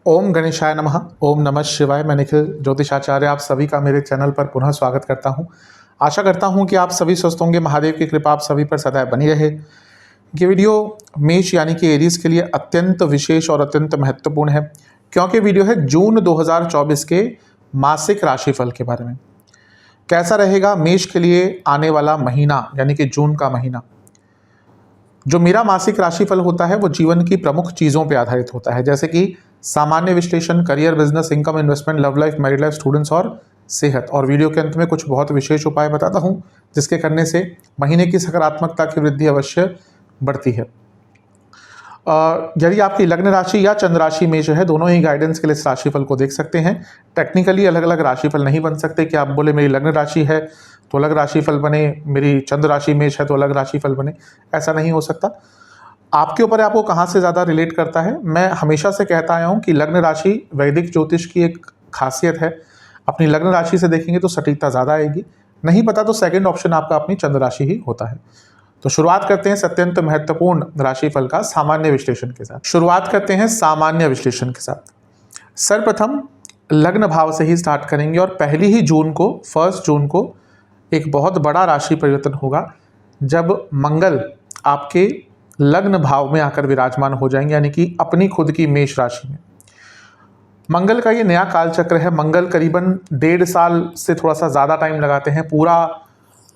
ओम गणेशाय नमः। ओम नमः शिवाय। मैं निखिल ज्योतिषाचार्य आप सभी का मेरे चैनल पर पुनः स्वागत करता हूं। आशा करता हूं कि आप सभी स्वस्थ होंगे। महादेव की कृपा आप सभी पर सदैव बनी रहे। ये वीडियो मेष यानी कि एरीज के लिए अत्यंत विशेष और अत्यंत महत्वपूर्ण है, क्योंकि वीडियो है जून 2024 के मासिक राशिफल के बारे में। कैसा रहेगा मेष के लिए आने वाला महीना यानी कि जून का महीना। जो मेरा मासिक राशिफल होता है वो जीवन की प्रमुख चीज़ों पर आधारित होता है, जैसे कि सामान्य विश्लेषण, career, business, income, investment, love life, married life, students और सेहत। और वीडियो के अंत में कुछ बहुत विशेष उपाय बताता हूं जिसके करने से महीने की सकारात्मकता की वृद्धि अवश्य बढ़ती है। यदि आपकी लग्न राशि या चंद्र राशि मेष है, दोनों ही गाइडेंस के लिए इस राशिफल को देख सकते हैं। टेक्निकली अलग अलग राशिफल नहीं बन सकते कि आप बोले मेरी लग्न राशि है तो अलग राशिफल बने, मेरी चंद्र राशि मेष है तो अलग राशिफल बने, ऐसा नहीं हो सकता। आपके ऊपर आपको कहाँ से ज़्यादा रिलेट करता है। मैं हमेशा से कहता आया हूँ कि लग्न राशि वैदिक ज्योतिष की एक खासियत है। अपनी लग्न राशि से देखेंगे तो सटीकता ज़्यादा आएगी। नहीं पता तो सेकंड ऑप्शन आपका अपनी चंद्र राशि ही होता है। तो शुरुआत करते हैं अत्यंत महत्वपूर्ण राशिफल का सामान्य विश्लेषण के साथ। शुरुआत करते हैं सामान्य विश्लेषण के साथ। सर्वप्रथम लग्न भाव से ही स्टार्ट करेंगे और पहली ही जून को, 1 जून को एक बहुत बड़ा राशि परिवर्तन होगा जब मंगल आपके लग्न भाव में आकर विराजमान हो जाएंगे, यानी कि अपनी खुद की मेष राशि में। मंगल का ये नया काल चक्र है। मंगल करीबन 1.5 साल से थोड़ा सा ज़्यादा टाइम लगाते हैं पूरा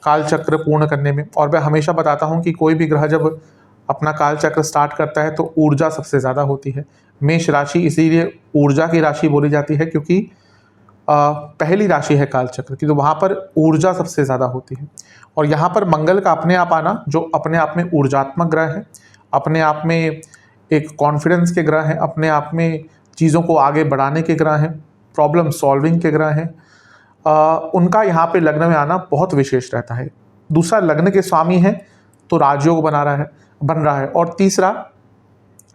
काल चक्र पूर्ण करने में। और मैं हमेशा बताता हूँ कि कोई भी ग्रह जब अपना काल चक्र स्टार्ट करता है तो ऊर्जा सबसे ज़्यादा होती है। मेष राशि इसीलिए ऊर्जा की राशि बोली जाती है क्योंकि पहली राशि है काल चक्र की, तो वहाँ पर ऊर्जा सबसे ज़्यादा होती है। और यहाँ पर मंगल का अपने आप आना, जो अपने आप में ऊर्जात्मक ग्रह है, अपने आप में एक कॉन्फिडेंस के ग्रह हैं, अपने आप में चीज़ों को आगे बढ़ाने के ग्रह हैं, प्रॉब्लम सॉल्विंग के ग्रह हैं, उनका यहाँ पे लग्न में आना बहुत विशेष रहता है। दूसरा, लग्न के स्वामी है तो राजयोग बन रहा है। और तीसरा,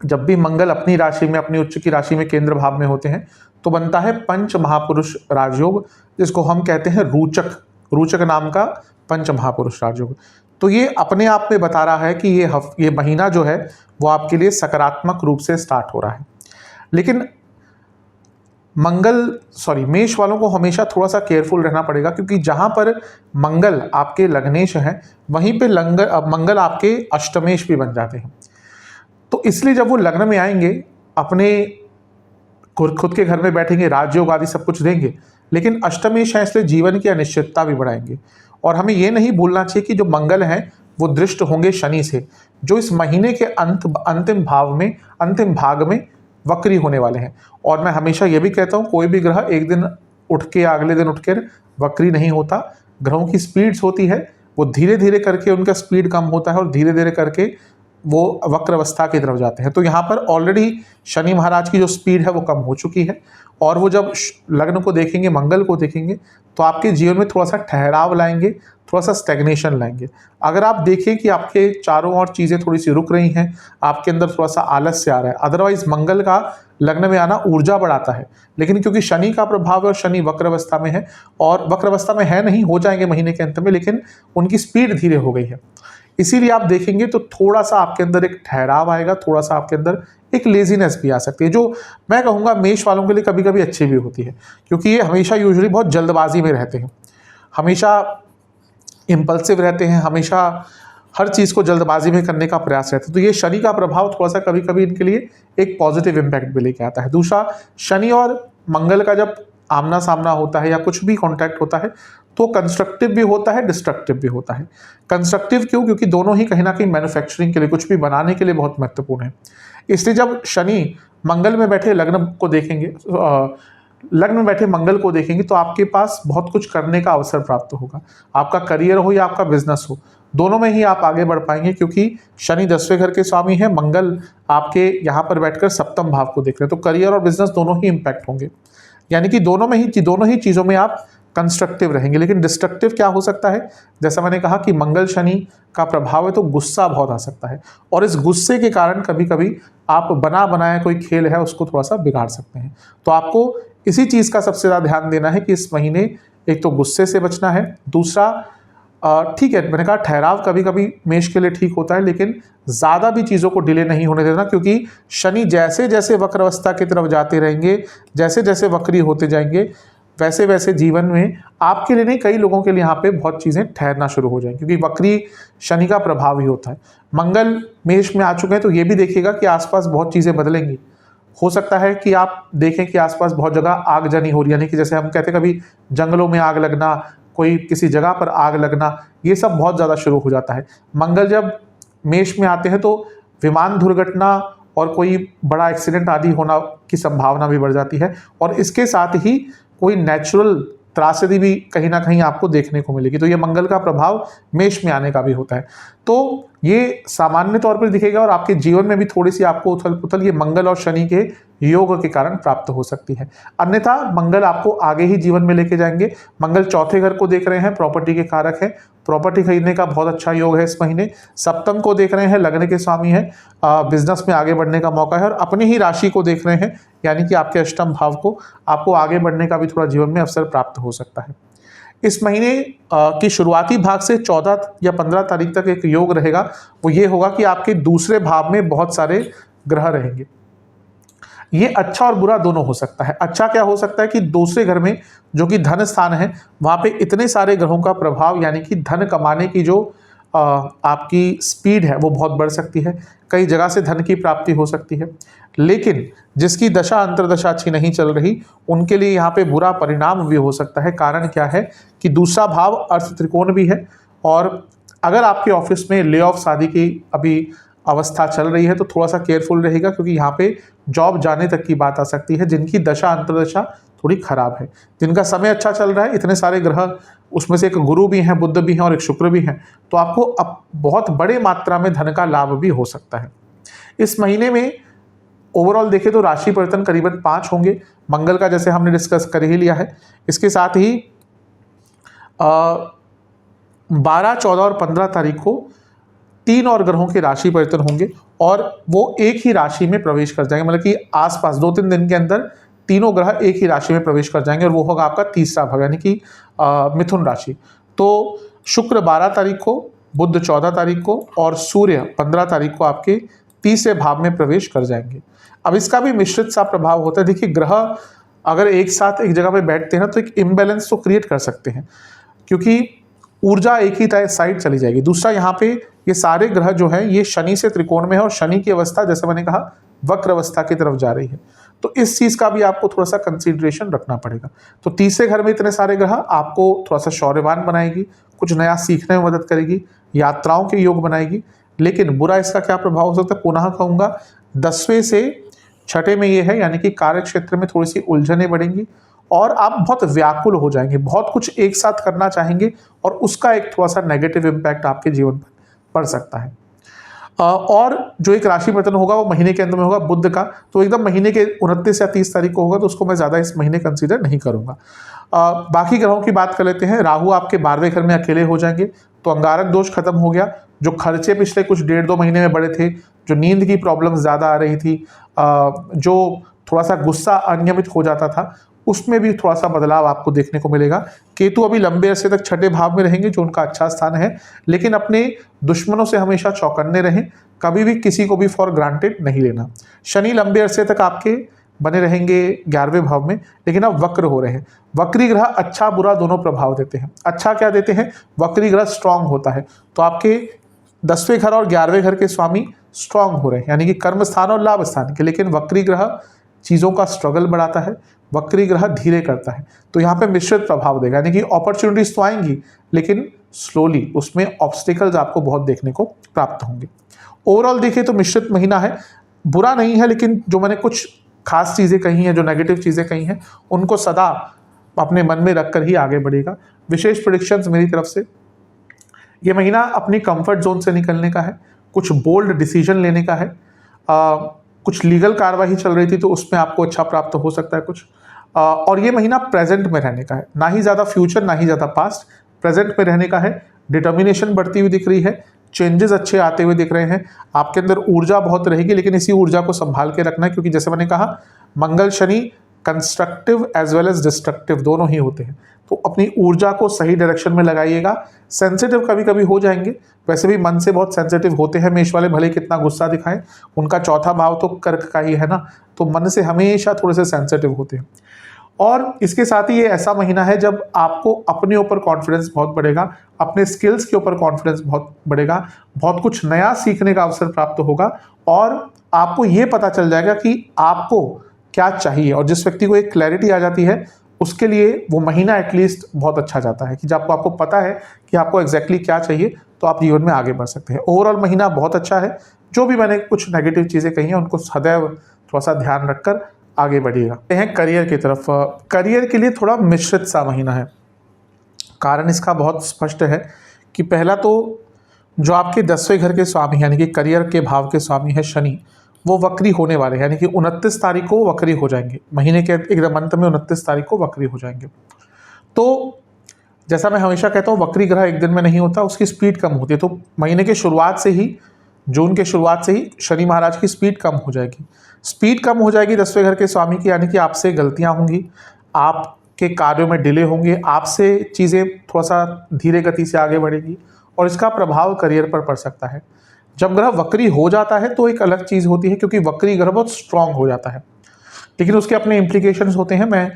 जब भी मंगल अपनी राशि में, अपनी उच्च की राशि में केंद्र भाव में होते हैं तो बनता है पंच महापुरुष राजयोग, जिसको हम कहते हैं रूचक नाम का पंच महापुरुष राजयोग। तो ये अपने आप में बता रहा है कि ये महीना जो है वो आपके लिए सकारात्मक रूप से स्टार्ट हो रहा है। लेकिन मेष वालों को हमेशा थोड़ा सा केयरफुल रहना पड़ेगा, क्योंकि जहां पर मंगल आपके लग्नेश है वहीं पे मंगल आपके अष्टमेश भी बन जाते हैं। तो इसलिए जब वो लग्न में आएंगे, अपने खुद के घर में बैठेंगे, राजयोग आदि सब कुछ देंगे, लेकिन अष्टमेश है इसलिए जीवन की अनिश्चितता भी बढ़ाएंगे। और हमें ये नहीं भूलना चाहिए कि जो मंगल हैं वो दृष्ट होंगे शनि से, जो इस महीने के अंतिम भाग में वक्री होने वाले हैं। और मैं हमेशा ये भी कहता हूँ, कोई भी ग्रह एक दिन उठ के अगले दिन उठकर वक्री नहीं होता। ग्रहों की स्पीड्स होती है, वो धीरे धीरे करके उनका स्पीड कम होता है और धीरे धीरे करके वो वक्र अवस्था की तरफ जाते हैं। तो यहाँ पर ऑलरेडी शनि महाराज की जो स्पीड है वो कम हो चुकी है, और वो जब लग्न को देखेंगे, मंगल को देखेंगे, तो आपके जीवन में थोड़ा सा ठहराव लाएंगे, थोड़ा सा स्टैग्नेशन लाएंगे। अगर आप देखें कि आपके चारों ओर चीज़ें थोड़ी सी रुक रही हैं, आपके अंदर थोड़ा सा आलस्य आ रहा है, अदरवाइज मंगल का लग्न में आना ऊर्जा बढ़ाता है। लेकिन क्योंकि शनि का प्रभाव है और शनि वक्र अवस्था में है, और वक्र अवस्था में है नहीं, हो जाएंगे महीने के अंत में, लेकिन उनकी स्पीड धीरे हो गई है, इसीलिए आप देखेंगे तो थोड़ा सा आपके अंदर एक ठहराव आएगा, थोड़ा सा आपके अंदर एक लेजीनेस भी आ सकती है, जो मैं कहूँगा मेष वालों के लिए कभी कभी अच्छी भी होती है, क्योंकि ये हमेशा यूजुअली बहुत जल्दबाजी में रहते हैं, हमेशा इम्पल्सिव रहते हैं, हमेशा हर चीज़ को जल्दबाजी में करने का प्रयास रहता है। तो ये शनि का प्रभाव थोड़ा सा कभी कभी इनके लिए एक पॉजिटिव इम्पैक्ट भी लेके आता है। दूसरा, शनि और मंगल का जब आमना सामना होता है या कुछ भी कॉन्टैक्ट होता है तो कंस्ट्रक्टिव भी होता है, डिस्ट्रक्टिव भी होता है। कंस्ट्रक्टिव क्यों? क्योंकि दोनों ही कहीं ना कहीं मैन्युफैक्चरिंग के लिए, कुछ भी बनाने के लिए बहुत महत्वपूर्ण है। इसलिए जब शनि मंगल में बैठे लग्न को देखेंगे, लग्न में बैठे मंगल को देखेंगे, तो आपके पास बहुत कुछ करने का अवसर प्राप्त होगा। आपका करियर हो या आपका बिजनेस हो, दोनों में ही आप आगे बढ़ पाएंगे, क्योंकि शनि 10वें घर के स्वामी है, मंगल आपके यहाँ पर बैठकर सप्तम भाव को देख रहे हैं। तो करियर और बिजनेस दोनों ही इंपैक्ट होंगे, यानी कि दोनों ही चीज़ों में आप कंस्ट्रक्टिव रहेंगे। लेकिन डिस्ट्रक्टिव क्या हो सकता है? जैसा मैंने कहा कि मंगल शनि का प्रभाव है, तो गुस्सा बहुत आ सकता है, और इस गुस्से के कारण कभी कभी आप बना बनाया कोई खेल है उसको थोड़ा सा बिगाड़ सकते हैं। तो आपको इसी चीज़ का सबसे ज़्यादा ध्यान देना है कि इस महीने एक तो गुस्से से बचना है, दूसरा ठीक है, मैंने कहा ठहराव कभी कभी मेष के लिए ठीक होता है, लेकिन ज़्यादा भी चीज़ों को डिले नहीं होने देना, क्योंकि शनि जैसे जैसे वक्र अवस्था की तरफ जाते रहेंगे, जैसे जैसे वक्री होते जाएंगे, वैसे वैसे जीवन में आपके लिए नहीं, कई लोगों के लिए यहाँ पे बहुत चीज़ें ठहरना शुरू हो जाएंगी, क्योंकि वक्री शनि का प्रभाव ही होता है। मंगल मेष में आ चुके हैं, तो ये भी देखिएगा कि आसपास बहुत चीज़ें बदलेंगी। हो सकता है कि आप देखें कि आसपास बहुत जगह आगजनी हो रही है, यानी कि जैसे हम कहते हैं कभी जंगलों में आग लगना, कोई किसी जगह पर आग लगना, ये सब बहुत ज़्यादा शुरू हो जाता है। मंगल जब मेष में आते हैं तो विमान दुर्घटना और कोई बड़ा एक्सीडेंट आदि होना की संभावना भी बढ़ जाती है, और इसके साथ ही कोई नेचुरल त्रासदी भी कहीं ना कहीं आपको देखने को मिलेगी। तो ये मंगल का प्रभाव मेष में आने का भी होता है। तो ये सामान्य तौर पर दिखेगा, और आपके जीवन में भी थोड़ी सी आपको उथल पुथल ये मंगल और शनि के योग के कारण प्राप्त हो सकती है। अन्यथा मंगल आपको आगे ही जीवन में लेके जाएंगे। मंगल चौथे घर को देख रहे हैं, प्रॉपर्टी के कारक है, प्रॉपर्टी खरीदने का बहुत अच्छा योग है इस महीने। सप्तम को देख रहे हैं, लग्न के स्वामी है, बिजनेस में आगे बढ़ने का मौका है, और अपनी ही राशि को देख रहे हैं, यानी कि आपके अष्टम भाव को, आपको आगे बढ़ने का भी थोड़ा जीवन में अवसर प्राप्त हो सकता है। इस महीने की शुरुआती भाग से 14 या 15 तारीख तक एक योग रहेगा, वो ये होगा कि आपके दूसरे भाव में बहुत सारे ग्रह रहेंगे। ये अच्छा और बुरा दोनों हो सकता है। अच्छा क्या हो सकता है कि दूसरे घर में जो कि धन स्थान है, वहाँ पे इतने सारे ग्रहों का प्रभाव, यानी कि धन कमाने की जो आपकी स्पीड है वो बहुत बढ़ सकती है, कई जगह से धन की प्राप्ति हो सकती है। लेकिन जिसकी दशा अंतर्दशा अच्छी नहीं चल रही, उनके लिए यहाँ पे बुरा परिणाम भी हो सकता है। कारण क्या है कि दूसरा भाव अर्थ त्रिकोण भी है, और अगर आपके ऑफिस में ले ऑफ आदि की अभी अवस्था चल रही है तो थोड़ा सा केयरफुल रहेगा, क्योंकि यहाँ पे जॉब जाने तक की बात आ सकती है। जिनकी दशा अंतर्दशा थोड़ी खराब है, जिनका समय अच्छा चल रहा है, इतने सारे ग्रह, उसमें से एक गुरु भी हैं, बुध भी हैं और एक शुक्र भी हैं, तो आपको अब बहुत बड़े मात्रा में धन का लाभ भी हो सकता है। इस महीने में ओवरऑल देखें तो राशि परिवर्तन करीबन 5 होंगे। मंगल का जैसे हमने डिस्कस कर ही लिया है, इसके साथ ही 12, 14 और 15 तारीख को 3 और ग्रहों के राशि परिवर्तन होंगे, और वो एक ही राशि में प्रवेश कर जाएंगे, मतलब कि आसपास 2-3 दिन के अंदर तीनों ग्रह एक ही राशि में प्रवेश कर जाएंगे, और वो होगा आपका तीसरा भाव, यानी कि मिथुन राशि। तो शुक्र 12 तारीख को, बुध 14 तारीख को और सूर्य 15 तारीख को आपके तीसरे भाव में प्रवेश कर जाएंगे। अब इसका भी मिश्रित सा प्रभाव होता है। देखिए, ग्रह अगर एक साथ एक जगह पे बैठते हैं ना, तो एक इम्बैलेंस तो क्रिएट कर सकते हैं, क्योंकि ऊर्जा एक ही साइड चली जाएगी। दूसरा, यहाँ पे ये सारे ग्रह जो हैं ये शनि से त्रिकोण में है, और शनि की अवस्था जैसे मैंने कहा वक्र अवस्था की तरफ जा रही है, तो इस चीज़ का भी आपको थोड़ा सा कंसीडरेशन रखना पड़ेगा। तो तीसरे घर में इतने सारे ग्रह आपको थोड़ा सा शौर्यवान बनाएगी, कुछ नया सीखने में मदद करेगी, यात्राओं के योग बनाएगी। लेकिन बुरा इसका क्या प्रभाव हो सकता है, पुनः कहूँगा 10वें से 6ठे में ये है, यानी कि कार्य क्षेत्र में थोड़ी सी उलझनें बढ़ेंगी, और आप बहुत व्याकुल हो जाएंगे, बहुत कुछ एक साथ करना चाहेंगे, और उसका एक थोड़ा सा नेगेटिव इम्पैक्ट आपके जीवन पर पड़ सकता है। और जो एक राशि परिवर्तन होगा वो महीने के अंत में होगा बुध का, तो एकदम महीने के 29 या 30 तारीख को होगा, तो उसको मैं ज़्यादा इस महीने कंसीडर नहीं करूँगा। बाकी ग्रहों की बात कर लेते हैं। राहु आपके 12वें घर में अकेले हो जाएंगे, तो अंगारक दोष खत्म हो गया। जो खर्चे पिछले कुछ 1.5-2 महीने में बढ़े थे, जो नींद की प्रॉब्लम्स ज़्यादा आ रही थी, जो थोड़ा सा गुस्सा अनियमित हो जाता था, उसमें भी थोड़ा सा बदलाव आपको देखने को मिलेगा। केतु अभी लंबे अरसे तक 6ठे भाव में रहेंगे, जो उनका अच्छा स्थान है, लेकिन अपने दुश्मनों से हमेशा चौकन्ने रहें, कभी भी किसी को भी फॉर ग्रांटेड नहीं लेना। शनि लंबे अरसे तक आपके बने रहेंगे 11वें भाव में, लेकिन अब वक्र हो रहे हैं। वक्री ग्रह अच्छा बुरा दोनों प्रभाव देते हैं। अच्छा क्या देते हैं, वक्री ग्रह स्ट्रांग होता है, तो आपके 10वें घर और 11वें घर के स्वामी स्ट्रांग हो रहे हैं, यानी कि कर्म स्थान और लाभ स्थान के। लेकिन वक्री ग्रह चीज़ों का स्ट्रगल बढ़ाता है, वक्री ग्रह धीरे करता है, तो यहाँ पे मिश्रित प्रभाव देगा, यानी कि अपॉर्चुनिटीज तो आएंगी, लेकिन स्लोली उसमें ऑब्स्टिकल्स आपको बहुत देखने को प्राप्त होंगे। ओवरऑल देखिए तो मिश्रित महीना है, बुरा नहीं है, लेकिन जो मैंने कुछ खास चीज़ें कही हैं, जो नेगेटिव चीज़ें कही हैं, उनको सदा अपने मन में रखकर ही आगे बढ़ेगा। विशेष प्रेडिक्शंस मेरी तरफ से, ये महीना अपनी कंफर्ट जोन से निकलने का है, कुछ बोल्ड डिसीजन लेने का है, कुछ लीगल कार्रवाई चल रही थी तो उसमें आपको अच्छा प्राप्त हो सकता है कुछ, और ये महीना प्रेजेंट में रहने का है, ना ही ज़्यादा फ्यूचर ना ही ज़्यादा पास्ट, प्रेजेंट में रहने का है। डिटर्मिनेशन बढ़ती हुई दिख रही है, चेंजेस अच्छे आते हुए दिख रहे हैं, आपके अंदर ऊर्जा बहुत रहेगी, लेकिन इसी ऊर्जा को संभाल के रखना है, क्योंकि जैसे मैंने कहा Mangal Shani constructive as well as destructive दोनों ही होते हैं। तो अपनी ऊर्जा को सही डायरेक्शन में लगाइएगा। सेंसिटिव कभी कभी हो जाएंगे, वैसे भी मन से बहुत सेंसिटिव होते हैं मेष वाले, भले कितना गुस्सा दिखाएं, उनका चौथा भाव तो कर्क का ही है ना, तो मन से हमेशा थोड़े से सेंसिटिव होते हैं। और इसके साथ ही ये ऐसा महीना है जब आपको अपने ऊपर कॉन्फिडेंस बहुत बढ़ेगा, अपने स्किल्स के ऊपर कॉन्फिडेंस बहुत बढ़ेगा, बहुत कुछ नया सीखने का अवसर प्राप्त होगा और आपको ये पता चल जाएगा कि आपको क्या चाहिए। और जिस व्यक्ति को एक क्लैरिटी आ जाती है उसके लिए वो महीना एटलीस्ट बहुत अच्छा जाता है कि जब आपको पता है कि आपको एग्जैक्टली क्या चाहिए तो आप जीवन में आगे बढ़ सकते हैं। ओवरऑल महीना बहुत अच्छा है। जो भी मैंने कुछ नेगेटिव चीज़ें कही हैं उनको सदैव थोड़ा सा ध्यान रखकर आगे बढ़िएगा। हैं करियर की तरफ। करियर के लिए थोड़ा मिश्रित सा महीना है। कारण इसका बहुत स्पष्ट है कि पहला तो जो आपके 10वें घर के स्वामी यानी कि करियर के भाव के स्वामी है शनि, वो वक्री होने वाले हैं, यानी कि 29 तारीख को वक्री हो जाएंगे। महीने के एकदम अंत में 29 तारीख को वक्री हो जाएंगे। तो जैसा मैं हमेशा कहता हूँ, वक्री ग्रह एक दिन में नहीं होता, उसकी स्पीड कम होती है। तो महीने के शुरुआत से ही, जून के शुरुआत से ही शनि महाराज की स्पीड कम हो जाएगी। स्पीड कम हो जाएगी 10वें घर के स्वामी की, यानी कि आपसे गलतियाँ होंगी, आपके कार्यों में डिले होंगे, आपसे चीज़ें थोड़ा सा धीरे गति से आगे बढ़ेगी और इसका प्रभाव करियर पर पड़ सकता है। जब ग्रह वक्री हो जाता है तो एक अलग चीज़ होती है, क्योंकि वक्री ग्रह बहुत स्ट्रांग हो जाता है, लेकिन उसके अपने इम्प्लीकेशंस होते हैं। मैं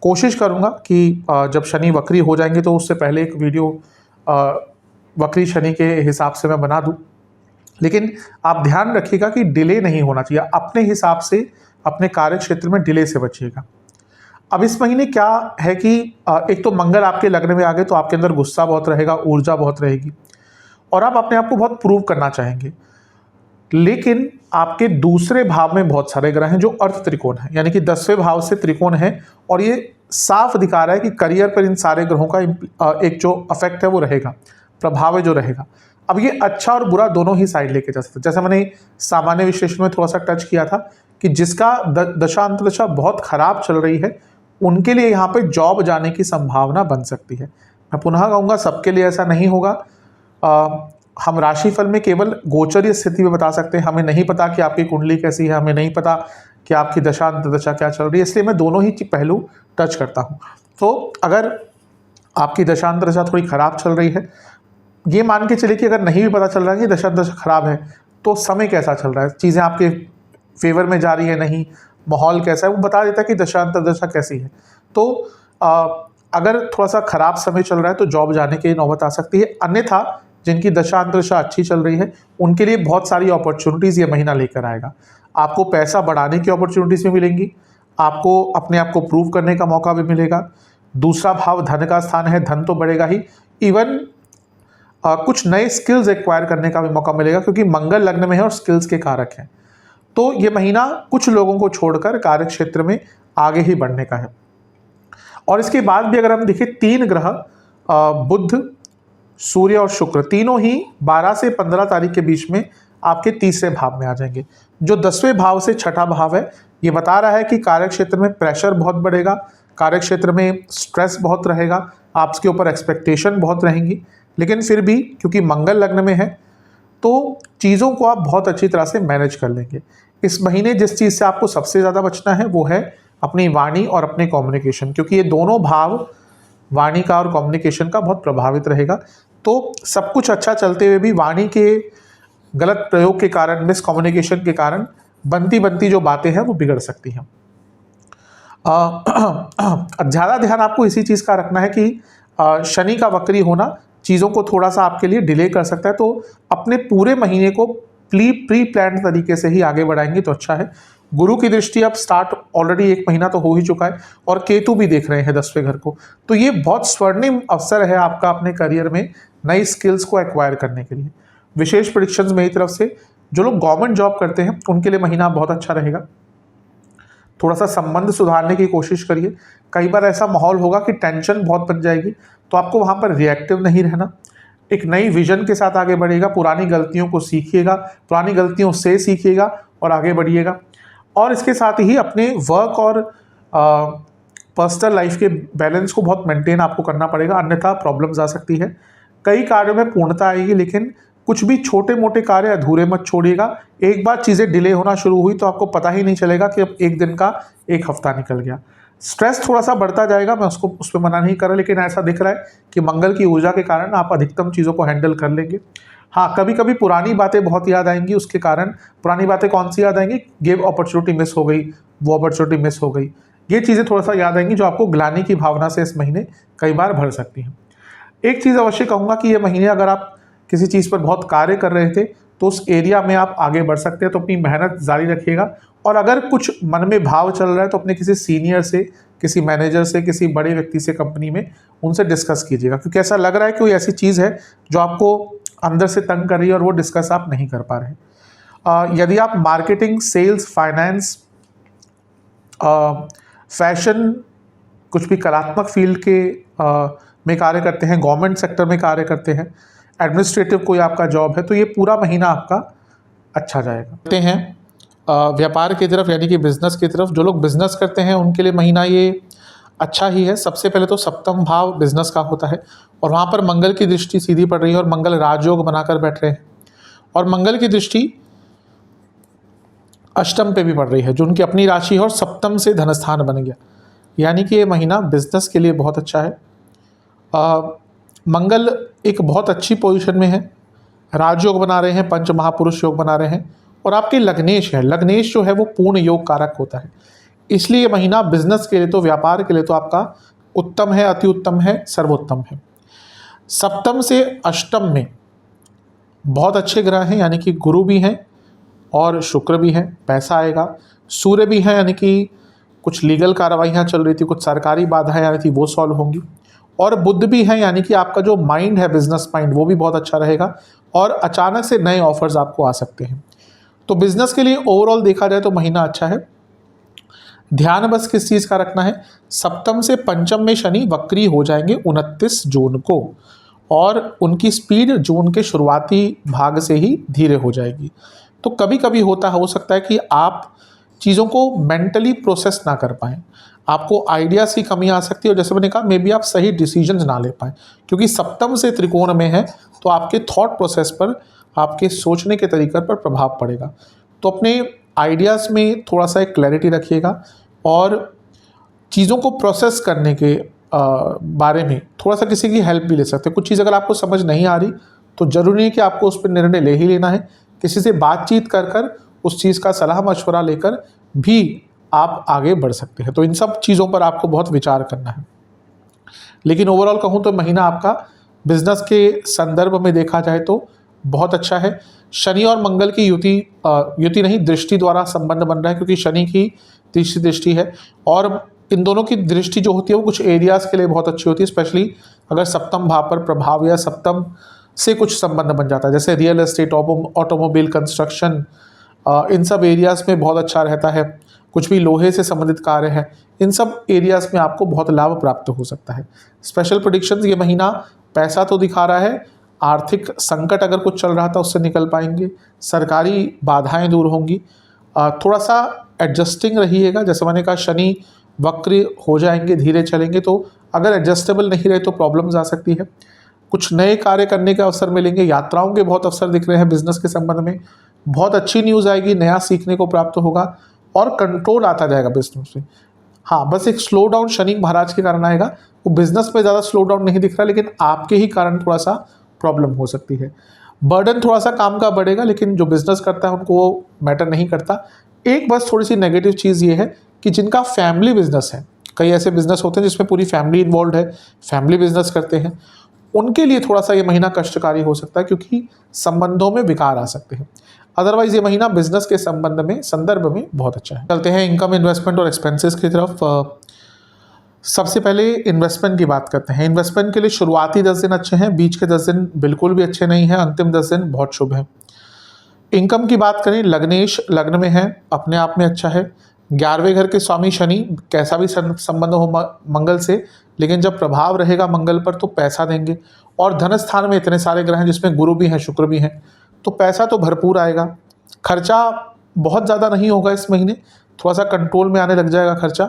कोशिश करूंगा कि जब शनि वक्री हो जाएंगे तो उससे पहले एक वीडियो वक्री शनि के हिसाब से मैं बना दूं, लेकिन आप ध्यान रखिएगा कि डिले नहीं होना चाहिए। अपने हिसाब से अपने कार्य क्षेत्र में डिले से बचिएगा। अब इस महीने क्या है कि एक तो मंगल आपके लग्न में आ गए तो आपके अंदर गुस्सा बहुत रहेगा, ऊर्जा बहुत रहेगी और आप अपने आप को बहुत प्रूव करना चाहेंगे। लेकिन आपके दूसरे भाव में बहुत सारे ग्रह हैं जो अर्थ त्रिकोण है, यानी कि 10वें भाव से त्रिकोण है और ये साफ दिखा रहा है कि करियर पर इन सारे ग्रहों का एक जो अफेक्ट है वो रहेगा, प्रभाव है जो रहेगा। अब ये अच्छा और बुरा दोनों ही साइड लेके जा सकते हैं। जैसे मैंने सामान्य विश्लेषण में थोड़ा सा टच किया था कि जिसका दशा अंतदशा बहुत खराब चल रही है उनके लिए यहाँ पे जॉब जाने की संभावना बन सकती है। मैं पुनः कहूँगा सबके लिए ऐसा नहीं होगा। हम राशिफल में केवल गोचरीय स्थिति में बता सकते हैं, हमें नहीं पता कि आपकी कुंडली कैसी है, हमें नहीं पता कि आपकी दशा अंतदशा क्या चल रही है, इसलिए मैं दोनों ही पहलू टच करता हूँ। तो अगर आपकी दशा अंतदशा थोड़ी खराब चल रही है, ये मान के चलिए कि अगर नहीं भी पता चल रहा है कि दशा अंतदशा खराब है तो समय कैसा चल रहा है, चीज़ें आपके फेवर में जा रही है नहीं, माहौल कैसा है, वो बता देता है कि दशा अंतदशा कैसी है। तो अगर थोड़ा सा खराब समय चल रहा है तो जॉब जाने की नौबत आ सकती है। अन्यथा जिनकी दशा अंतदशा अच्छी चल रही है उनके लिए बहुत सारी अपॉर्चुनिटीज़ ये महीना लेकर आएगा। आपको पैसा बढ़ाने की अपॉर्चुनिटीज़ भी मिलेंगी, आपको अपने आप को प्रूव करने का मौका भी मिलेगा। दूसरा भाव धन का स्थान है, धन तो बढ़ेगा ही, इवन कुछ नए स्किल्स एक्वायर करने का भी मौका मिलेगा, क्योंकि मंगल लग्न में है और स्किल्स के कारक हैं। तो ये महीना कुछ लोगों को छोड़कर कार्य क्षेत्र में आगे ही बढ़ने का है। और इसके बाद भी अगर हम देखें, 3 ग्रह बुध, सूर्य और शुक्र तीनों ही 12 से 15 तारीख के बीच में आपके तीसरे भाव में आ जाएंगे। जो 10वें भाव से छठा भाव है, ये बता रहा है कि कार्य क्षेत्र में प्रेशर बहुत बढ़ेगा, कार्य क्षेत्र में स्ट्रेस बहुत रहेगा, आपके ऊपर एक्सपेक्टेशन बहुत रहेंगी। लेकिन फिर भी क्योंकि मंगल लग्न में है तो चीज़ों को आप बहुत अच्छी तरह से मैनेज कर लेंगे। इस महीने जिस चीज़ से आपको सबसे ज़्यादा बचना है वो है अपनी वाणी और अपने कम्युनिकेशन, क्योंकि ये दोनों भाव वाणी का और कम्युनिकेशन का बहुत प्रभावित रहेगा। तो सब कुछ अच्छा चलते हुए भी वाणी के गलत प्रयोग के कारण, मिस कम्युनिकेशन के कारण बनती बनती जो बातें हैं वो बिगड़ सकती हैं। ज़्यादा ध्यान आपको इसी चीज़ का रखना है कि शनि का वक्री होना चीज़ों को थोड़ा सा आपके लिए डिले कर सकता है। तो अपने पूरे महीने को प्री प्लान तरीके से ही आगे बढ़ाएंगे तो अच्छा है। गुरु की दृष्टि अब स्टार्ट ऑलरेडी 1 महीना तो हो ही चुका है और केतु भी देख रहे हैं 10वें घर को, तो ये बहुत स्वर्णिम अवसर है आपका अपने करियर में नई स्किल्स को एक्वायर करने के लिए। विशेष प्रेडिक्शंस मेरी तरफ से, जो लोग गवर्नमेंट जॉब करते हैं उनके लिए महीना बहुत अच्छा रहेगा। थोड़ा सा संबंध सुधारने की कोशिश करिए। कई बार ऐसा माहौल होगा कि टेंशन बहुत बन जाएगी, तो आपको वहाँ पर रिएक्टिव नहीं रहना, एक नई विजन के साथ आगे बढ़िएगा। पुरानी गलतियों को सीखिएगा, पुरानी गलतियों से सीखिएगा और आगे बढ़िएगा। और इसके साथ ही अपने वर्क और पर्सनल लाइफ के बैलेंस को बहुत मेंटेन आपको करना पड़ेगा, अन्यथा प्रॉब्लम्स आ सकती है। कई कार्यों में पूर्णता आएगी, लेकिन कुछ भी छोटे मोटे कार्य अधूरे मत छोड़िएगा। एक बार चीज़ें डिले होना शुरू हुई तो आपको पता ही नहीं चलेगा कि अब एक दिन का एक हफ्ता निकल गया। स्ट्रेस थोड़ा सा बढ़ता जाएगा, मैं उसको उस पर मना नहीं कर रहा, लेकिन ऐसा दिख रहा है कि मंगल की ऊर्जा के कारण आप अधिकतम चीज़ों को हैंडल कर लेंगे। हाँ, कभी कभी पुरानी बातें बहुत याद आएंगी, उसके कारण पुरानी बातें कौन सी याद आएंगी, ये अपॉर्चुनिटी मिस हो गई, वो अपॉर्चुनिटी मिस हो गई, ये चीज़ें थोड़ा सा याद आएंगी जो आपको ग्लानि की भावना से इस महीने कई बार भर सकती हैं। एक चीज़ अवश्य कहूँगा कि ये महीने अगर आप किसी चीज़ पर बहुत कार्य कर रहे थे तो उस एरिया में आप आगे बढ़ सकते हैं, तो अपनी मेहनत जारी रखिएगा। और अगर कुछ मन में भाव चल रहा है तो अपने किसी सीनियर से, किसी मैनेजर से, किसी बड़े व्यक्ति से कंपनी में उनसे डिस्कस कीजिएगा, क्योंकि ऐसा लग रहा है कि कोई ऐसी चीज़ है जो आपको अंदर से तंग कर रही है और वो डिस्कस आप नहीं कर पा रहे। यदि आप मार्केटिंग, सेल्स, फाइनेंस, फैशन, कुछ भी कलात्मक फील्ड के में कार्य करते हैं, गवर्नमेंट सेक्टर में कार्य करते हैं, एडमिनिस्ट्रेटिव कोई आपका जॉब है, तो ये पूरा महीना आपका अच्छा जाएगा। करते हैं व्यापार की तरफ, यानी कि बिजनेस की तरफ, जो लोग बिजनेस करते हैं उनके लिए महीना ये अच्छा ही है। सबसे पहले तो सप्तम भाव बिजनेस का होता है और वहाँ पर मंगल की दृष्टि सीधी पड़ रही है और मंगल राजयोग बनाकर बैठ रहे हैं और मंगल की दृष्टि अष्टम पे भी पड़ रही है जो उनकी अपनी राशि है और सप्तम से धनस्थान बन गया, यानी कि ये महीना बिजनेस के लिए बहुत अच्छा है। मंगल एक बहुत अच्छी पोजीशन में है, राजयोग बना रहे हैं, पंच महापुरुष योग बना रहे हैं और आपके लग्नेश है। लग्नेश जो है वो पूर्ण योग कारक होता है, इसलिए ये महीना बिजनेस के लिए तो, व्यापार के लिए तो आपका उत्तम है, अति उत्तम है, सर्वोत्तम है। सप्तम से अष्टम में बहुत अच्छे ग्रह हैं, यानी कि गुरु भी हैं और शुक्र भी हैं, पैसा आएगा। सूर्य भी हैं, यानी कि कुछ लीगल कार्रवाइयाँ चल रही थी, कुछ सरकारी बाधाएं आ रही थी, वो सॉल्व होंगी। और बुध भी हैं, यानी कि आपका जो माइंड है, बिजनेस माइंड, वो भी बहुत अच्छा रहेगा और अचानक से नए ऑफर्स आपको आ सकते हैं। तो बिजनेस के लिए ओवरऑल देखा जाए तो महीना अच्छा है। ध्यान बस किस चीज़ का रखना है, सप्तम से पंचम में शनि वक्री हो जाएंगे 29 जून को और उनकी स्पीड जून के शुरुआती भाग से ही धीरे हो जाएगी। तो कभी कभी हो सकता है कि आप चीज़ों को मेंटली प्रोसेस ना कर पाएँ, आपको आइडियाज़ की कमी आ सकती है और जैसे मैंने कहा मे बी आप सही डिसीजंस ना ले पाएँ, क्योंकि सप्तम से त्रिकोण में है तो आपके थॉट प्रोसेस पर, आपके सोचने के तरीक़े पर प्रभाव पड़ेगा। तो अपने आइडियाज़ में थोड़ा सा एक क्लैरिटी रखिएगा और चीज़ों को प्रोसेस करने के बारे में थोड़ा सा किसी की हेल्प भी ले सकते हैं। कुछ चीज़ अगर आपको समझ नहीं आ रही तो ज़रूरी नहीं कि आपको उस पर निर्णय ले ही लेना है, किसी से बातचीत कर कर उस चीज़ का सलाह मशवरा लेकर भी आप आगे बढ़ सकते हैं। तो इन सब चीज़ों पर आपको बहुत विचार करना है। लेकिन ओवरऑल कहूँ तो महीना आपका बिजनेस के संदर्भ में देखा जाए तो बहुत अच्छा है। शनि और मंगल की युति नहीं, दृष्टि द्वारा संबंध बन रहा है, क्योंकि शनि की तीसरी दृष्टि है और इन दोनों की दृष्टि जो होती है वो कुछ एरियाज़ के लिए बहुत अच्छी होती है, स्पेशली अगर सप्तम भाव पर प्रभाव या सप्तम से कुछ संबंध बन जाता है, जैसे रियल एस्टेट, ऑटोमोबाइल, कंस्ट्रक्शन, इन सब एरियाज़ में बहुत अच्छा रहता है। कुछ भी लोहे से संबंधित कार्य है, इन सब एरियाज़ में आपको बहुत लाभ प्राप्त हो सकता है। स्पेशल प्रेडिक्शंस, ये महीना पैसा तो दिखा रहा है, आर्थिक संकट अगर कुछ चल रहा था उससे निकल पाएंगे, सरकारी बाधाएं दूर होंगी। थोड़ा सा एडजस्टिंग रहिएगा, जैसे मैंने कहा शनि वक्र हो जाएंगे, धीरे चलेंगे, तो अगर एडजस्टेबल नहीं रहे तो प्रॉब्लम्स आ सकती है। कुछ नए कार्य करने के अवसर मिलेंगे, यात्राओं के बहुत अवसर दिख रहे हैं बिजनेस के संबंध में, बहुत अच्छी न्यूज़ आएगी, नया सीखने को प्राप्त होगा और कंट्रोल आता जाएगा बिजनेस में। हाँ, बस एक स्लो डाउन शनि महाराज के कारण आएगा, वो बिजनेस में ज़्यादा स्लो डाउन नहीं दिख रहा, लेकिन आपके ही कारण थोड़ा सा प्रॉब्लम हो सकती है। बर्डन थोड़ा सा काम का बढ़ेगा, लेकिन जो बिजनेस करता है उनको वो मैटर नहीं करता। एक बस थोड़ी सी नेगेटिव चीज़ ये है कि जिनका फैमिली बिजनेस है, कई ऐसे बिजनेस होते हैं जिसमें पूरी फैमिली इन्वॉल्व है, फैमिली बिजनेस करते हैं, उनके लिए थोड़ा सा ये महीना कष्टकारी हो सकता है, क्योंकि संबंधों में विकार आ सकते हैं। अदरवाइज ये महीना बिजनेस के संदर्भ में बहुत अच्छा है। चलते हैं इनकम, इन्वेस्टमेंट और एक्सपेंसेस की तरफ। सबसे पहले इन्वेस्टमेंट की बात करते हैं। इन्वेस्टमेंट के लिए शुरुआती 10 दिन अच्छे हैं, बीच के 10 दिन बिल्कुल भी अच्छे नहीं हैं, अंतिम 10 दिन बहुत शुभ है। इनकम की बात करें, लग्नेश लग्न में है, अपने आप में अच्छा है। 11वें घर के स्वामी शनि, कैसा भी संबंध हो मंगल से, लेकिन जब प्रभाव रहेगा मंगल पर तो पैसा देंगे। और धन स्थान में इतने सारे ग्रह हैं जिसमें गुरु भी हैं, शुक्र भी हैं, तो पैसा तो भरपूर आएगा। खर्चा बहुत ज़्यादा नहीं होगा इस महीने, थोड़ा सा कंट्रोल में आने लग जाएगा खर्चा।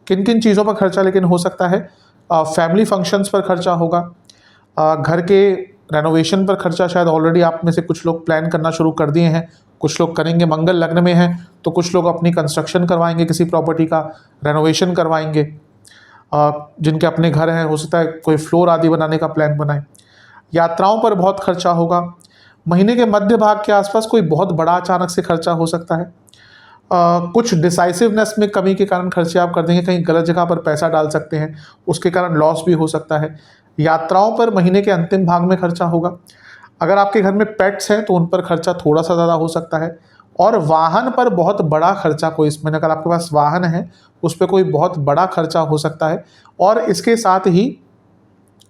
किन किन चीज़ों पर खर्चा लेकिन हो सकता है, फैमिली फंक्शंस पर खर्चा होगा, घर के रेनोवेशन पर खर्चा शायद ऑलरेडी आप में से कुछ लोग प्लान करना शुरू कर दिए हैं, कुछ लोग करेंगे। मंगल लग्न में है तो कुछ लोग अपनी कंस्ट्रक्शन करवाएंगे, किसी प्रॉपर्टी का रेनोवेशन करवाएंगे। जिनके अपने घर हैं हो सकता है कोई फ्लोर आदि बनाने का प्लान बनाए। यात्राओं पर बहुत खर्चा होगा। महीने के मध्य भाग के आसपास कोई बहुत बड़ा अचानक से खर्चा हो सकता है। कुछ डिसाइसिवनेस में कमी के कारण खर्चे आप कर देंगे, कहीं गलत जगह पर पैसा डाल सकते हैं, उसके कारण लॉस भी हो सकता है। यात्राओं पर महीने के अंतिम भाग में खर्चा होगा। अगर आपके घर में पेट्स हैं तो उन पर खर्चा थोड़ा सा ज़्यादा हो सकता है। और वाहन पर बहुत बड़ा खर्चा कोई इस महीने, अगर आपके पास वाहन है उस पर कोई बहुत बड़ा खर्चा हो सकता है। और इसके साथ ही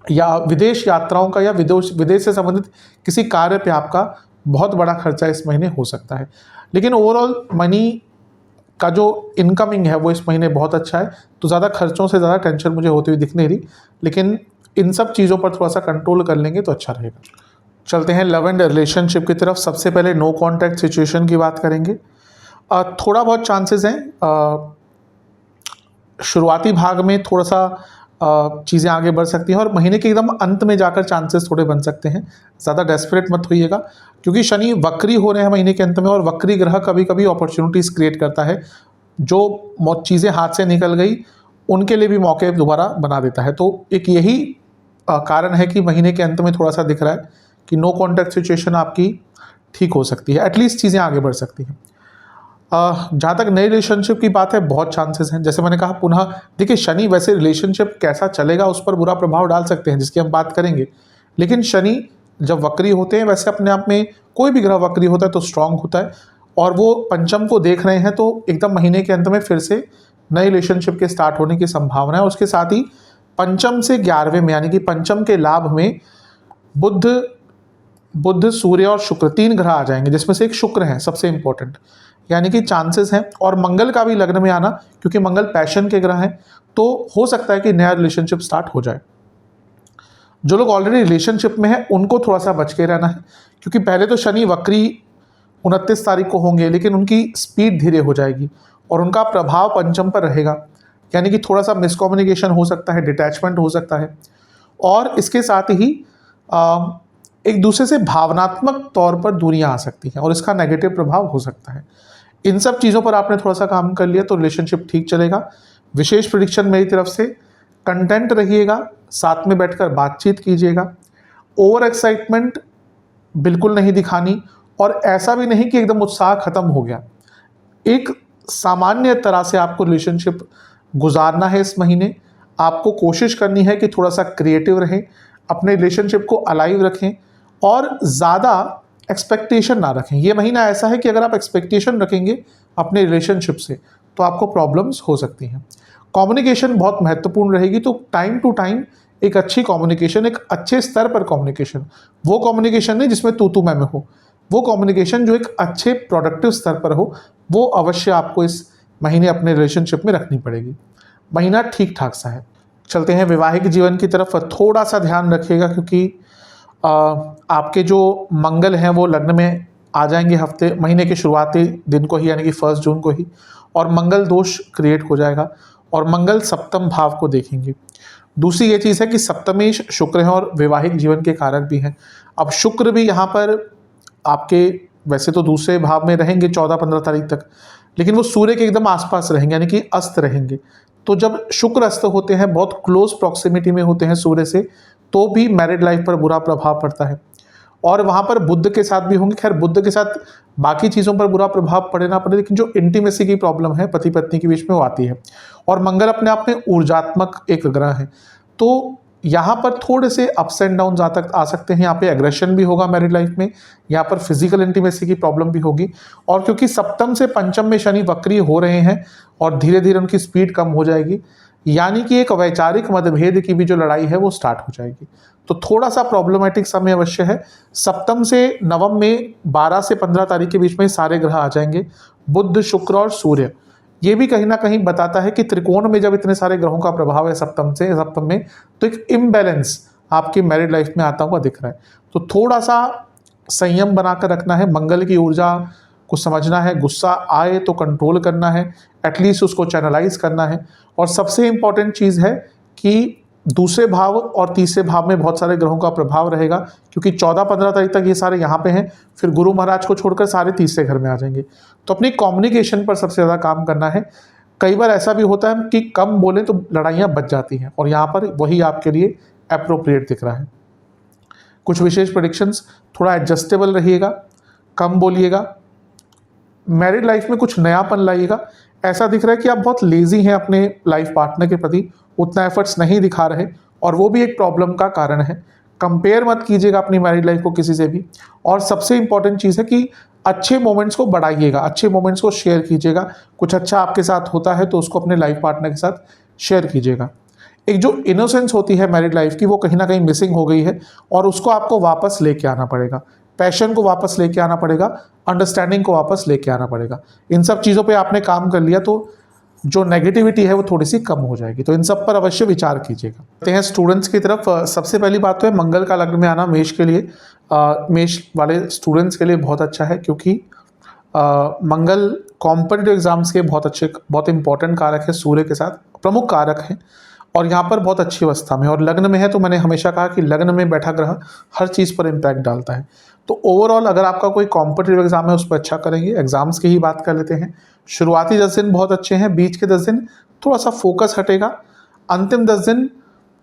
या विदेश यात्राओं का या विदेश से संबंधित किसी कार्य पे आपका बहुत बड़ा खर्चा इस महीने हो सकता है। लेकिन ओवरऑल मनी का जो इनकमिंग है वो इस महीने बहुत अच्छा है, तो ज़्यादा खर्चों से ज़्यादा टेंशन मुझे होती हुई दिख नहीं रही। लेकिन इन सब चीज़ों पर थोड़ा सा कंट्रोल कर लेंगे तो अच्छा रहेगा। चलते हैं लव एंड रिलेशनशिप की तरफ। सबसे पहले नो कॉन्टैक्ट सिचुएशन की बात करेंगे। थोड़ा बहुत चांसेस हैं, शुरुआती भाग में थोड़ा सा चीज़ें आगे बढ़ सकती हैं और महीने के एकदम अंत में जाकर चांसेस थोड़े बन सकते हैं। ज़्यादा डेस्परेट मत होइएगा, क्योंकि शनि वक्री हो रहे हैं महीने के अंत में, और वक्री ग्रह कभी कभी अपॉर्चुनिटीज़ क्रिएट करता है। जो चीज़ें हाथ से निकल गई उनके लिए भी मौके दोबारा बना देता है। तो एक यही कारण है कि महीने के अंत में थोड़ा सा दिख रहा है कि नो कॉन्टैक्ट सिचुएशन आपकी ठीक हो सकती है, एटलीस्ट चीज़ें आगे बढ़ सकती हैं। जहाँ तक नई रिलेशनशिप की बात है, बहुत चांसेस हैं। जैसे मैंने कहा पुनः, देखिए शनि वैसे रिलेशनशिप कैसा चलेगा उस पर बुरा प्रभाव डाल सकते हैं, जिसकी हम बात करेंगे। लेकिन शनि जब वक्री होते हैं, वैसे अपने आप में कोई भी ग्रह वक्री होता है तो स्ट्रांग होता है, और वो पंचम को देख रहे हैं तो एकदम महीने के अंत में फिर से नई रिलेशनशिप के स्टार्ट होने की संभावना है। उसके साथ ही पंचम से 11वें में, यानी कि पंचम के लाभ में बुध, सूर्य और शुक्र 3 ग्रह आ जाएंगे, जिसमें से एक शुक्र है सबसे इंपॉर्टेंट, यानी कि चांसेस हैं। और मंगल का भी लग्न में आना, क्योंकि मंगल पैशन के ग्रह हैं, तो हो सकता है कि नया रिलेशनशिप स्टार्ट हो जाए। जो लोग ऑलरेडी रिलेशनशिप में हैं उनको थोड़ा सा बच के रहना है, क्योंकि पहले तो शनि वक्री 29 तारीख को होंगे, लेकिन उनकी स्पीड धीरे हो जाएगी और उनका प्रभाव पंचम पर रहेगा, यानी कि थोड़ा सा मिसकम्युनिकेशन हो सकता है, डिटैचमेंट हो सकता है। और इसके साथ ही एक दूसरे से भावनात्मक तौर पर दूरियां आ सकती हैं और इसका नेगेटिव प्रभाव हो सकता है। इन सब चीज़ों पर आपने थोड़ा सा काम कर लिया तो रिलेशनशिप ठीक चलेगा। विशेष प्रेडिक्शन मेरी तरफ से, कंटेंट रहिएगा, साथ में बैठकर बातचीत कीजिएगा, ओवर एक्साइटमेंट बिल्कुल नहीं दिखानी, और ऐसा भी नहीं कि एकदम उत्साह खत्म हो गया। एक सामान्य तरह से आपको रिलेशनशिप गुजारना है इस महीने। आपको कोशिश करनी है कि थोड़ा सा क्रिएटिव रहें, अपने रिलेशनशिप को अलाइव रखें और ज़्यादा एक्सपेक्टेशन ना रखें। ये महीना ऐसा है कि अगर आप एक्सपेक्टेशन रखेंगे अपने रिलेशनशिप से तो आपको प्रॉब्लम्स हो सकती हैं। कम्युनिकेशन बहुत महत्वपूर्ण रहेगी, तो टाइम टू टाइम एक अच्छी कम्युनिकेशन, एक अच्छे स्तर पर कम्युनिकेशन, वो कम्युनिकेशन नहीं जिसमें तू मैं हो, वो कम्युनिकेशन जो एक अच्छे प्रोडक्टिव स्तर पर हो, वो अवश्य आपको इस महीने अपने रिलेशनशिप में रखनी पड़ेगी। महीना ठीक ठाक सा है। चलते हैं वैवाहिक जीवन की तरफ। थोड़ा सा ध्यान रखिएगा, क्योंकि आपके जो मंगल हैं वो लग्न में आ जाएंगे महीने के शुरुआती दिन को ही, यानी कि 1 जून को ही, और मंगल दोष क्रिएट हो जाएगा और मंगल सप्तम भाव को देखेंगे। दूसरी ये चीज़ है कि सप्तमेश शुक्र हैं और वैवाहिक जीवन के कारक भी हैं। अब शुक्र भी यहाँ पर आपके वैसे तो दूसरे भाव में रहेंगे 14-15 तारीख तक, लेकिन वो सूर्य के एकदम आसपास रहेंगे, यानी कि अस्त रहेंगे। तो जब शुक्र अस्त होते हैं, बहुत क्लोज प्रॉक्सिमिटी में होते हैं सूर्य से, तो भी मैरिड लाइफ पर बुरा प्रभाव पड़ता है। और वहाँ पर बुध के साथ भी होंगे। खैर बुध के साथ बाकी चीज़ों पर बुरा प्रभाव पड़े ना पड़े, लेकिन जो इंटीमेसी की प्रॉब्लम है पति पत्नी के बीच में वो आती है। और मंगल अपने आप में ऊर्जात्मक एक ग्रह है, तो यहाँ पर थोड़े से अप्स एंड डाउन आ सकते हैं। यहाँ पे एग्रेशन भी होगा मैरिड लाइफ में, यहाँ पर फिजिकल इंटीमेसी की प्रॉब्लम भी होगी। और क्योंकि सप्तम से पंचम में शनि वक्री हो रहे हैं और धीरे धीरे उनकी स्पीड कम हो जाएगी, यानी कि एक वैचारिक मतभेद की भी जो लड़ाई है वो स्टार्ट हो जाएगी। तो थोड़ा सा प्रॉब्लमेटिक समय अवश्य है। सप्तम से नवम में 12 से 15 तारीख के बीच में सारे ग्रह आ जाएंगे, बुध, शुक्र और सूर्य। ये भी कहीं ना कहीं बताता है कि त्रिकोण में जब इतने सारे ग्रहों का प्रभाव है सप्तम में, तो एक इम्बैलेंस आपकी मैरिड लाइफ में आता हुआ दिख रहा है। तो थोड़ा सा संयम बनाकर रखना है, मंगल की ऊर्जा को समझना है, गुस्सा आए तो कंट्रोल करना है, एटलीस्ट उसको चैनलाइज करना है। और सबसे इम्पॉर्टेंट चीज़ है कि दूसरे भाव और तीसरे भाव में बहुत सारे ग्रहों का प्रभाव रहेगा, क्योंकि 14-15 तारीख तक ये सारे यहाँ पे हैं, फिर गुरु महाराज को छोड़कर सारे तीसरे घर में आ जाएंगे। तो अपनी कम्युनिकेशन पर सबसे ज़्यादा काम करना है। कई बार ऐसा भी होता है कि कम बोलें तो लड़ाइयाँ बच जाती हैं, और यहाँ पर वही आपके लिए अप्रोप्रिएट दिख रहा है। कुछ विशेष प्रेडिक्शंस, थोड़ा एडजस्टेबल रहिएगा, कम बोलिएगा, मैरिड लाइफ में कुछ नयापन लाइएगा। ऐसा दिख रहा है कि आप बहुत लेजी हैं अपने लाइफ पार्टनर के प्रति, उतना एफर्ट्स नहीं दिखा रहे, और वो भी एक प्रॉब्लम का कारण है। कंपेयर मत कीजिएगा अपनी मैरिड लाइफ को किसी से भी। और सबसे इंपॉर्टेंट चीज़ है कि अच्छे मोमेंट्स को बढ़ाइएगा, अच्छे मोमेंट्स को शेयर कीजिएगा। कुछ अच्छा आपके साथ होता है तो उसको अपने लाइफ पार्टनर के साथ शेयर कीजिएगा। एक जो इनोसेंस होती है मैरिड लाइफ की, वो कहीं ना कहीं मिसिंग हो गई है, और उसको आपको वापस लेके आना पड़ेगा। पैशन को वापस लेके आना पड़ेगा, अंडरस्टैंडिंग को वापस लेके आना पड़ेगा। इन सब चीज़ों पे आपने काम कर लिया तो जो नेगेटिविटी है वो थोड़ी सी कम हो जाएगी। तो इन सब पर अवश्य विचार कीजिएगा। आते हैं स्टूडेंट्स की तरफ। सबसे पहली बात तो है मंगल का लग्न में आना मेष के लिए, मेष वाले स्टूडेंट्स के लिए बहुत अच्छा है, क्योंकि मंगल कॉम्पिटिटिव एग्जाम्स के बहुत इंपॉर्टेंट कारक है, सूर्य के साथ प्रमुख कारक हैं, और यहाँ पर बहुत अच्छी अवस्था में और लग्न में है। तो मैंने हमेशा कहा कि लग्न में बैठा ग्रह हर चीज़ पर इम्पैक्ट डालता है। तो ओवरऑल अगर आपका कोई कॉम्पिटिटिव एग्जाम है उस पर अच्छा करेंगे। एग्जाम्स की ही बात कर लेते हैं। शुरुआती 10 दिन बहुत अच्छे हैं, बीच के 10 दिन थोड़ा सा फोकस हटेगा, अंतिम 10 दिन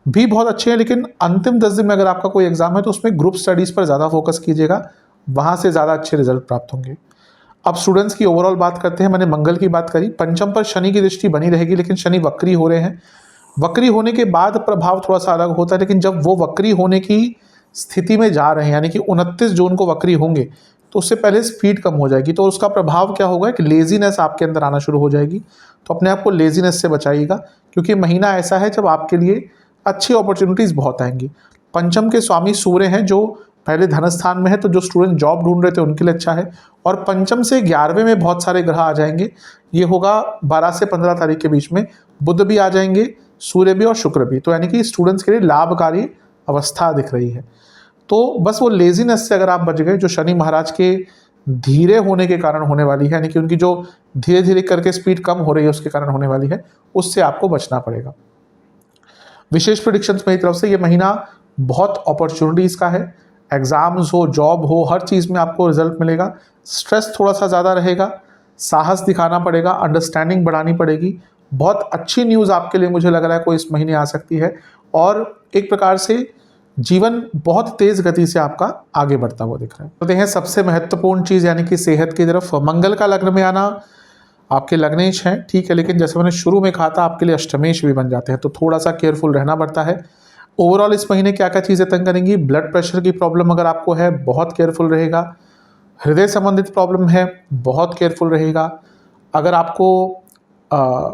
भी बहुत अच्छे हैं, लेकिन अंतिम 10 दिन में अगर आपका कोई एग्जाम है तो उसमें ग्रुप स्टडीज़ पर ज़्यादा फोकस कीजिएगा, वहाँ से ज़्यादा अच्छे रिजल्ट प्राप्त होंगे। अब स्टूडेंट्स की ओवरऑल बात करते हैं। मैंने मंगल की बात करी, पंचम पर शनि की दृष्टि बनी रहेगी, लेकिन शनि वक्री हो रहे हैं। वक्री होने के बाद प्रभाव थोड़ा सा अलग होता है, लेकिन जब वो वक्री होने की स्थिति में जा रहे हैं, यानी कि 29 जून को वक्री होंगे, तो उससे पहले स्पीड कम हो जाएगी। तो उसका प्रभाव क्या होगा कि लेजीनेस आपके अंदर आना शुरू हो जाएगी। तो अपने आप को लेजीनेस से बचाइएगा, क्योंकि महीना ऐसा है जब आपके लिए अच्छी अपॉर्चुनिटीज़ बहुत आएंगी। पंचम के स्वामी सूर्य हैं, जो पहले धन स्थान में है, तो जो स्टूडेंट जॉब ढूंढ रहे थे उनके लिए अच्छा है। और पंचम से 11वें में बहुत सारे ग्रह आ जाएंगे। ये होगा 12 से 15 तारीख के बीच में। बुध भी आ जाएंगे, सूर्य भी और शुक्र भी। तो यानी कि स्टूडेंट्स के लिए लाभकारी अवस्था दिख रही है। तो बस वो लेजीनेस से अगर आप बच गए, जो शनि महाराज के धीरे होने के कारण होने वाली है, यानी कि उनकी जो धीरे धीरे करके स्पीड कम हो रही है उसके कारण होने वाली है, उससे आपको बचना पड़ेगा। विशेष प्रेडिक्शंस मेरी तरफ से, ये महीना बहुत अपॉर्चुनिटीज़ का है। एग्जाम्स हो, जॉब हो, हर चीज़ में आपको रिजल्ट मिलेगा। स्ट्रेस थोड़ा सा ज़्यादा रहेगा, साहस दिखाना पड़ेगा, अंडरस्टैंडिंग बढ़ानी पड़ेगी। बहुत अच्छी न्यूज़ आपके लिए मुझे लग रहा है कोई इस महीने आ सकती है, और एक प्रकार से जीवन बहुत तेज़ गति से आपका आगे बढ़ता हुआ दिख रहा है। तो हैं सबसे महत्वपूर्ण चीज़, यानी कि सेहत की तरफ। मंगल का लग्न में आना आपके लग्नेश हैं, ठीक है, लेकिन जैसे मैंने शुरू में कहा था आपके लिए अष्टमेश भी बन जाते हैं, तो थोड़ा सा केयरफुल रहना पड़ता है। ओवरऑल इस महीने क्या क्या चीज़ें तंग करेंगी? ब्लड प्रेशर की प्रॉब्लम अगर आपको है, बहुत केयरफुल रहेगा। हृदय संबंधित प्रॉब्लम है, बहुत केयरफुल रहेगा। अगर आपको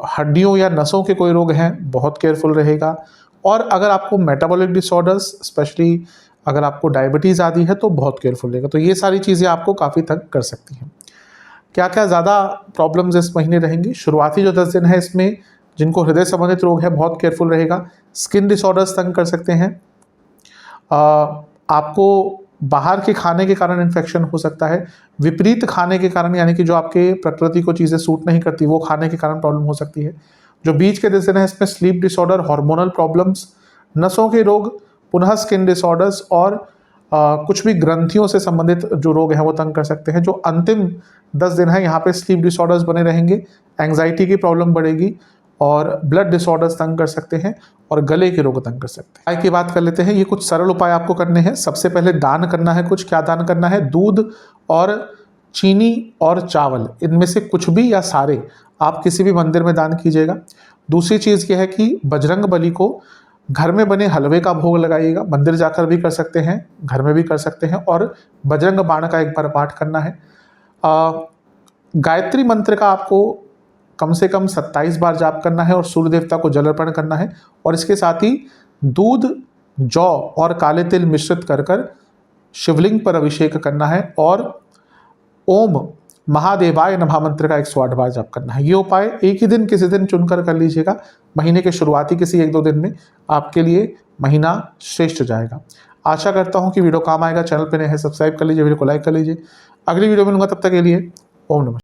हड्डियों या नसों के कोई रोग हैं, बहुत केयरफुल रहेगा। और अगर आपको मेटाबॉलिक डिसऑर्डर्स, स्पेशली अगर आपको डायबिटीज़ आदि है, तो बहुत केयरफुल रहेगा। तो ये सारी चीज़ें आपको काफ़ी तंग कर सकती हैं। क्या क्या ज़्यादा प्रॉब्लम्स इस महीने रहेंगी? शुरुआती जो 10 दिन है इसमें जिनको हृदय संबंधित रोग है बहुत केयरफुल रहेगा। स्किन डिसऑर्डर्स तंग कर सकते हैं। आपको बाहर के खाने के कारण इन्फेक्शन हो सकता है। विपरीत खाने के कारण, यानी कि जो आपके प्रकृति को चीज़ें सूट नहीं करती, वो खाने के कारण प्रॉब्लम हो सकती है। जो बीच के दिन है इसमें स्लीप डिसऑर्डर, हार्मोनल प्रॉब्लम्स, नसों के रोग, पुनः स्किन डिसऑर्डर्स, और कुछ भी ग्रंथियों से संबंधित जो रोग हैं वो तंग कर सकते हैं। जो अंतिम 10 दिन है यहाँ पे स्लीप डिसऑर्डर्स बने रहेंगे, एंग्जाइटी की प्रॉब्लम बढ़ेगी, और ब्लड डिसऑर्डर्स तंग कर सकते हैं, और गले के रोग तंग कर सकते हैं। उपाय की बात कर लेते हैं। ये कुछ सरल उपाय आपको करने हैं। सबसे पहले दान करना है। कुछ क्या दान करना है? दूध और चीनी और चावल, इनमें से कुछ भी या सारे आप किसी भी मंदिर में दान कीजिएगा। दूसरी चीज़ यह है कि बजरंग बली को घर में बने हलवे का भोग लगाइएगा। मंदिर जाकर भी कर सकते हैं, घर में भी कर सकते हैं, और बजरंग बाण का एक बार पाठ करना है। गायत्री मंत्र का आपको कम से कम 27 बार जाप करना है, और सूर्य देवता को जल अर्पण करना है। और इसके साथ ही दूध, जौ और काले तिल मिश्रित कर कर शिवलिंग पर अभिषेक करना है, और ओम महादेवाय नमः मंत्र का 108 बार जाप करना है। ये उपाय एक ही दिन किसी दिन चुनकर कर लीजिएगा। महीने के शुरुआती किसी 1-2 दिन में आपके लिए महीना श्रेष्ठ जाएगा। आशा करता हूँ कि वीडियो काम आएगा। चैनल पर नए हैं सब्सक्राइब कर लीजिए, वीडियो को लाइक कर लीजिए। अगली वीडियो में मिलूंगा, तब तक के लिए ओम नमः।